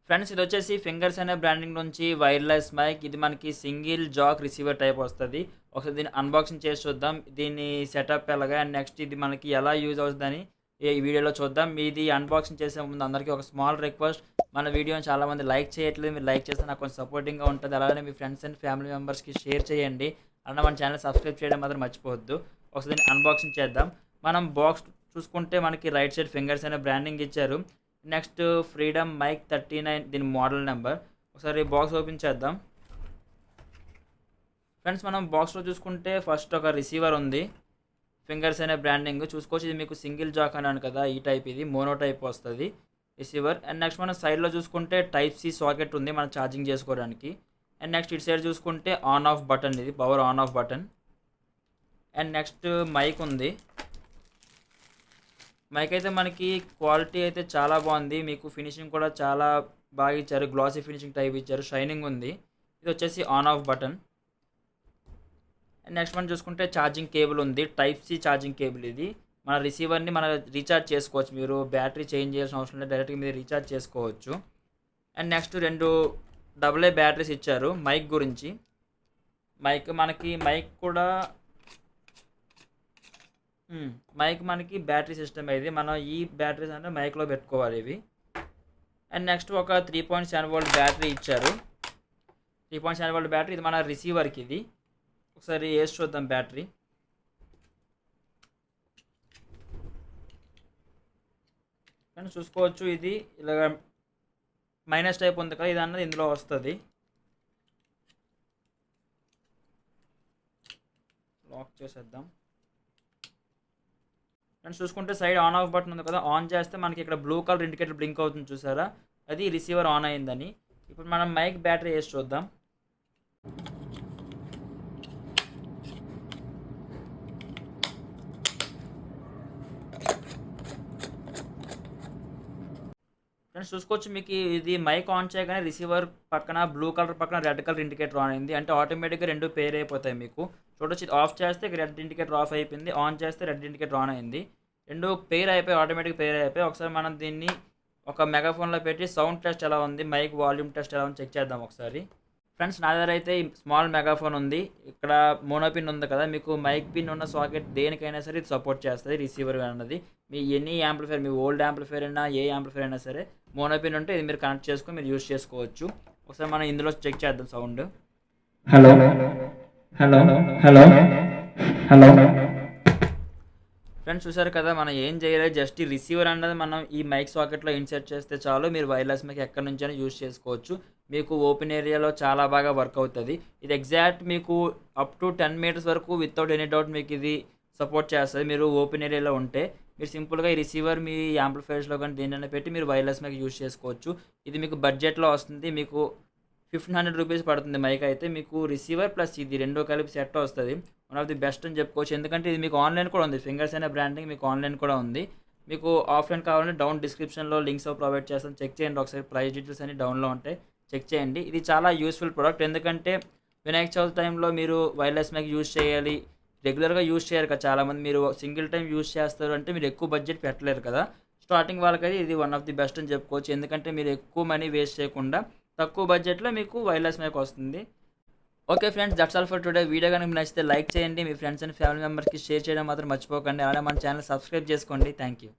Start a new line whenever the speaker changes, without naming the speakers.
Friends ఇది వచ్చేసి fingers అనే బ్రాండింగ్ నుంచి వైర్లెస్ మైక్. ఇది మనకి సింగిల్ జాక్ రిసీవర్ టైప్ వస్తుంది. ఒకసారి దీన్ని అన్బాక్సింగ్ చేసి చూద్దాం, దీని సెటప్ ఎలాగా అండ్ నెక్స్ట్ ఇది మనకి ఎలా యూజ్ అవుతుందని ఈ వీడియోలో చూద్దాం. ఇది అన్బాక్సింగ్ చేసే ముందు అందరికీ ఒక స్మాల్ రిక్వెస్ట్, మన వీడియోని చాలామంది లైక్ చేయట్లేదు, మీరు లైక్ చేస్తే నాకు కొంచెం సపోర్టింగ్గా ఉంటుంది. అలాగే మీ ఫ్రెండ్స్ అండ్ ఫ్యామిలీ మెంబర్స్కి షేర్ చేయండి. అలా మన ఛానల్ సబ్స్క్రైబ్ చేయడం మాత్రం మర్చిపోవద్దు. ఒకసారి దీన్ని అన్బాక్సింగ్ చేద్దాం. మనం బాక్స్ చూసుకుంటే మనకి రైట్ సైడ్ ఫింగర్స్ అనే బ్రాండింగ్ ఇచ్చారు. నెక్స్ట్ ఫ్రీడమ్ మైక్ 39 దీని మోడల్ నెంబర్. ఒకసారి బాక్స్ ఓపెన్ చేద్దాం. ఫ్రెండ్స్ మనం బాక్స్లో చూసుకుంటే ఫస్ట్ ఒక రిసీవర్ ఉంది, ఫింగర్స్ అనే బ్రాండింగ్ చూసుకోవచ్చు. ఇది మీకు సింగిల్ జాక్ అన్నాను కదా, ఈ టైప్ ఇది మోనో టైప్ వస్తుంది రిసీవర్. అండ్ నెక్స్ట్ మనం సైడ్లో చూసుకుంటే టైప్ సి సాకెట్ ఉంది మనం ఛార్జింగ్ చేసుకోవడానికి. అండ్ నెక్స్ట్ ఇటు సైడ్ చూసుకుంటే ఆన్ ఆఫ్ బటన్, ఇది power on off button. And next mic ఉంది. మైక్ అయితే మనకి క్వాలిటీ అయితే చాలా బాగుంది, మీకు ఫినిషింగ్ కూడా చాలా బాగా ఇచ్చారు, గ్లాసీ ఫినిషింగ్ టైప్ ఇచ్చారు, షైనింగ్ ఉంది. ఇది వచ్చేసి on off button. And next మనం చూసుకుంటే ఛార్జింగ్ కేబుల్ ఉంది, టైప్ సి ఛార్జింగ్ కేబుల్. ఇది మన రిసీవర్ని మనం రీఛార్జ్ చేసుకోవచ్చు, మీరు బ్యాటరీ చేంజ్ చేయాల్సిన అవసరం లేదు, డైరెక్ట్గా మీరు రీఛార్జ్ చేసుకోవచ్చు. అండ్ నెక్స్ట్ 2 AA బ్యాటరీస్ ఇచ్చారు మైక్ గురించి. మైక్ కూడా మైక్ మనకి బ్యాటరీ సిస్టమ్ ఇది, మనం ఈ బ్యాటరీస్ అంటే మైక్లో పెట్టుకోవాలి ఇవి. అండ్ నెక్స్ట్ ఒక 3.7V బ్యాటరీ ఇచ్చారు. 3.7V బ్యాటరీ ఇది మన రిసీవర్కి. ఇది ఒకసారి వేసి చూద్దాం బ్యాటరీ. కానీ చూసుకోవచ్చు ఇది ఇలాగ మైనస్ టైప్ ఉంది కదా, ఇది అన్నది ఇందులో వస్తుంది. లాక్ చేసేద్దాం. అండ్ చూసుకుంటే సైడ్ ఆన్ ఆఫ్ బటన్ ఉంది కదా, ఆన్ చేస్తే మనకి ఇక్కడ బ్లూ కలర్ ఇండికేటర్ బ్లింక్ అవుతుంది చూసారా, అది రిసీవర్ ఆన్ అయిందని. ఇప్పుడు మనం మైక్ బ్యాటరీ వేసి చూద్దాం. ఫ్రెండ్స్ చూసుకోవచ్చు, మీకు ఇది మైక్ ఆన్ చేయగానే రిసీవర్ పక్కన బ్లూ కలర్ పక్కన రెడ్ కలర్ ఇండికేటర్ ఆన్ అయింది, అంటే ఆటోమేటిక్గా 2 పేర్ అయిపోతాయి మీకు. చూడొచ్చు ఆఫ్ చేస్తే రెడ్ ఇండికేటర్ ఆఫ్ అయిపోయింది, ఆన్ చేస్తే రెడ్ ఇండికేటర్ ఆన్ అయింది, 2 పేర్ అయిపోయి ఆటోమేటిక్ పేర్ అయిపోయి. ఒకసారి మనం దీన్ని ఒక మెగాఫోన్లో పెట్టి సౌండ్ టెస్ట్ ఎలా ఉంది, మైక్ వాల్యూమ్ టెస్ట్ ఎలా ఉంది చెక్ చేద్దాం ఒకసారి. ఫ్రెండ్స్ నా దగ్గర అయితే స్మాల్ మెగాఫోన్ ఉంది, ఇక్కడ మోనో పిన్ ఉంది కదా, మీకు మైక్ పిన్ ఉన్న సాకెట్ దేనికైనా సరే ఇది సపోర్ట్ చేస్తుంది రిసీవర్ అన్నది. మీ ఎనీ యాంప్లిఫైర్, మీ ఓల్డ్ యాంప్లిఫైర్ అయినా ఏ యాంప్లిఫైర్ అయినా సరే మోనో పిన్ ఉంటే ఇది మీరు కనెక్ట్ చేసుకొని మీరు యూజ్ చేసుకోవచ్చు. ఒకసారి మనం ఇందులో చెక్ చేద్దాం sound.
Hello hello hello hello.
Friends చూసారు కదా, మనం ఏం చేయలేదు, జస్ట్ ఈ రిసీవర్ అన్నది మనం ఈ మైక్ సాకెట్లో ఇన్సర్ట్ చేస్తే చాలు, మీరు వైర్లెస్ మైక్ ఎక్కడి నుంచైనా యూజ్ చేసుకోవచ్చు. మీకు ఓపెన్ ఏరియాలో చాలా బాగా వర్క్ అవుతుంది. ఇది ఎగ్జాక్ట్ మీకు అప్ టు 10 మీటర్స్ వరకు వితౌట్ ఎనీ డౌట్ మీకు ఇది సపోర్ట్ చేస్తుంది. మీరు ఓపెన్ ఏరియాలో ఉంటే మీరు సింపుల్గా ఈ రిసీవర్ మీ యాంప్లిఫైర్స్లో కానీ దేనైనా పెట్టి మీరు వైర్లెస్ మైక్ యూజ్ చేసుకోవచ్చు. ఇది మీకు బడ్జెట్లో వస్తుంది, మీకు 1500 రూపీస్ పడుతుంది మైక్ అయితే. మీకు రిసీవర్ ప్లస్ ఇది 2 కలిపి సెట్ వస్తుంది. వన్ ఆఫ్ ది బెస్ట్ అని చెప్పుకోవచ్చు, ఎందుకంటే ఇది మీకు ఆన్లైన్ కూడా ఉంది, ఫింగర్స్ అనే బ్రాండింగ్ మీకు ఆన్లైన్ కూడా ఉంది. మీకు ఆఫ్లైన్ కావాలంటే డౌన్ డిస్క్రిప్షన్లో లింక్స్ ప్రొవైడ్ చేస్తాను, చెక్ చేయండి ఒకసారి. ప్రైస్ డీటెయిల్స్ అన్ని డౌన్లో ఉంటాయి, చెక్ చేయండి. ఇది చాలా యూస్ఫుల్ ప్రోడక్ట్, ఎందుకంటే వినాయక చవితి టైంలో మీరు వైర్లెస్ మైక్ యూజ్ చేయాలి, రెగ్యులర్గా యూజ్ చేయరు కదా చాలామంది, మీరు సింగిల్ టైం యూజ్ చేస్తారు అంటే మీరు ఎక్కువ బడ్జెట్ పెట్టలేరు కదా. స్టార్టింగ్ వాళ్ళకైతే ఇది వన్ ఆఫ్ ది బెస్ట్ అని చెప్పుకోవచ్చు, ఎందుకంటే మీరు ఎక్కువ మనీ వేస్ట్ చేయకుండా తక్కువ బడ్జెట్లో మీకు వైర్లెస్ మైక్ వస్తుంది. Okay friends, that's all for today. Video కనుక మీకు నచ్చితే లైక్ చేయండి, మీ ఫ్రెండ్స్ అండ్ ఫ్యామిలీ మెంబర్స్కి షేర్ చేయడం మాత్రం మర్చిపోకండి. అలానే మన ఛానల్ సబ్స్క్రైబ్ చేసుకోండి. Thank you.